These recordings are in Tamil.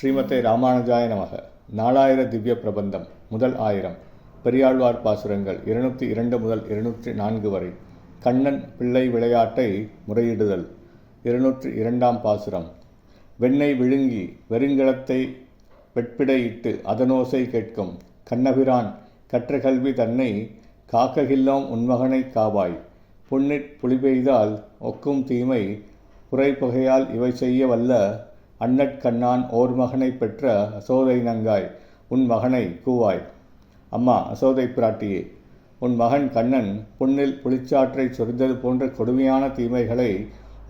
ஸ்ரீமதே ராமானுஜாய நமக. 4000 திவ்ய பிரபந்தம். முதல் 1000. பெரியாழ்வார் பாசுரங்கள் 202 முதல் 204 வரை. கண்ணன் பிள்ளை விளையாட்டை முறையிடுதல். 202ஆம் பாசுரம். வெண்ணெய் விழுங்கி வெறுங்கலத்தை வெட்பிடையிட்டு அதனோசை கேட்கும் கண்ணபிரான் கற்ற கல்வி தன்னை காக்ககில்லோம் உன்மகனை காவாய். புன்னிற் புலிபெய்தால் ஒக்கும் தீமை புரைப்பகையால் இவை செய்ய வல்ல அண்ணற்கண்ணான் ஓர் மகனை பெற்ற அசோதை நங்காய் உன் மகனை கூவாய். அம்மா அசோதை பிராட்டியே, உன் மகன் கண்ணன் புண்ணில் புளிச்சாற்றை சொரிந்தது போன்ற கொடுமையான தீமைகளை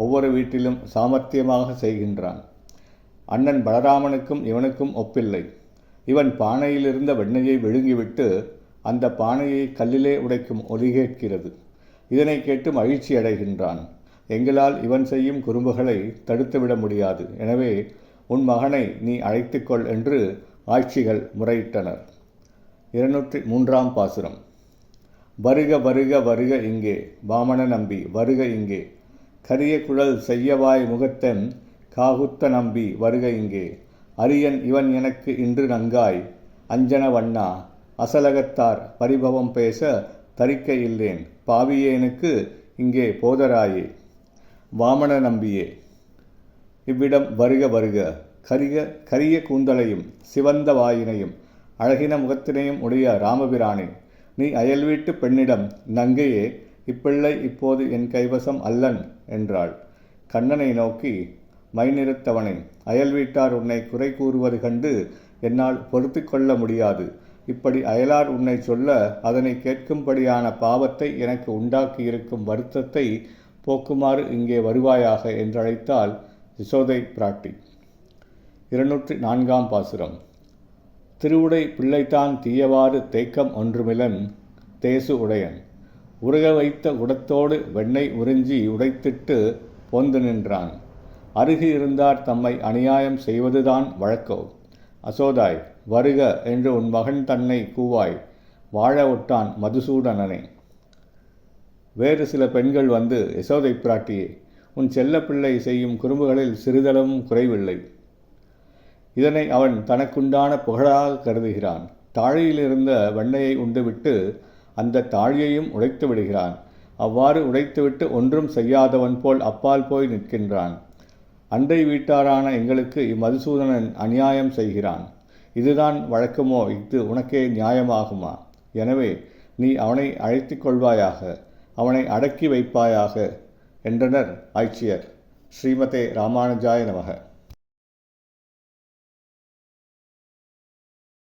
ஒவ்வொரு வீட்டிலும் சாமர்த்தியமாக செய்கின்றான். அண்ணன் பலராமனுக்கும் இவனுக்கும் ஒப்பில்லை. இவன் பானையிலிருந்த வெண்ணெயை விழுங்கிவிட்டு அந்த பானையை கல்லிலே உடைக்கும் ஒலி கேட்கிறது. இதனை கேட்டு மகிழ்ச்சி அடைகின்றான். எங்களால் இவன் செய்யும் குறும்புகளை தடுத்துவிட முடியாது. எனவே உன் மகனை நீ அழைத்துக்கொள் என்று ஆட்சிகள் முறையிட்டனர். 203ஆம் பாசுரம். வருக வருக வருக இங்கே வாமன நம்பி வருக இங்கே. கரிய குழல் செய்யவாய் முகத்தன் காகுத்த நம்பி வருக இங்கே. அரியன் இவன் எனக்கு இன்று நங்காய் அஞ்சன வண்ணா அசலகத்தார் பரிபவம் பேச தரிக்க இல்லேன் பாவியேனுக்கு இங்கே போதராயே. வாமன நம்பியே, இவ்விடம் வருக வருக. கரிய கூந்தலையும் சிவந்த வாயினையும் அழகின முகத்தினையும் உடைய ராமபிரானே, நீ அயல்வீட்டு பெண்ணிடம் நங்கையே, இப்பிள்ளை இப்போது என் கைவசம் அல்லன் என்றாள். கண்ணனை நோக்கி, மைநிறுத்தவனே, அயல் வீட்டார் உன்னை குறை கூறுவது கண்டு என்னால் பொறுத்து கொள்ள முடியாது. இப்படி அயலார் உன்னை சொல்ல அதனை கேட்கும்படியான பாவத்தை எனக்கு உண்டாக்கியிருக்கும் வருத்தத்தை போக்குமாறு இங்கே வருவாயாக என்றழைத்தாள் யசோதை பிராட்டி. 204ஆம் பாசுரம். திருவுடை பிள்ளைத்தான் தீயவாறு தேக்கம் ஒன்றுமிலன் தேசு உடையன். உருக வைத்த குடத்தோடு வெண்ணெய் உறிஞ்சி உடைத்திட்டு போந்து நின்றான். அருகி இருந்தார் தம்மை அநியாயம் செய்வதுதான் வழக்கோ. அசோதாய் வருக என்று உன் மகன் தன்னை கூவாய். வாழ ஒட்டான் மதுசூடனனே. வேறு சில பெண்கள் வந்து, யசோதை பிராட்டியே, உன் செல்லப்பிள்ளை செய்யும் குறும்புகளில் சிறிதளவும் குறைவில்லை. இதனை அவன் தனக்குண்டான புகழாக கருதுகிறான். தாழியிலிருந்த வெண்ணெயை உண்டுவிட்டு அந்த தாழியையும் உடைத்து விடுகிறான். அவ்வாறு உடைத்துவிட்டு ஒன்றும் செய்யாதவன் போல் அப்பால் போய் நிற்கின்றான். அண்டை வீட்டாரான எங்களுக்கு இம்மதுசூதனன் அநியாயம் செய்கிறான். இதுதான் வழக்கமோ? இது உனக்கே நியாயமாகுமா? எனவே நீ அவனை அழைத்து கொள்வாயாக, அவனை அடக்கி வைப்பாயாக என்றனர் ஆய்ச்சியர். ஸ்ரீமதே ராமானுஜாய நமக.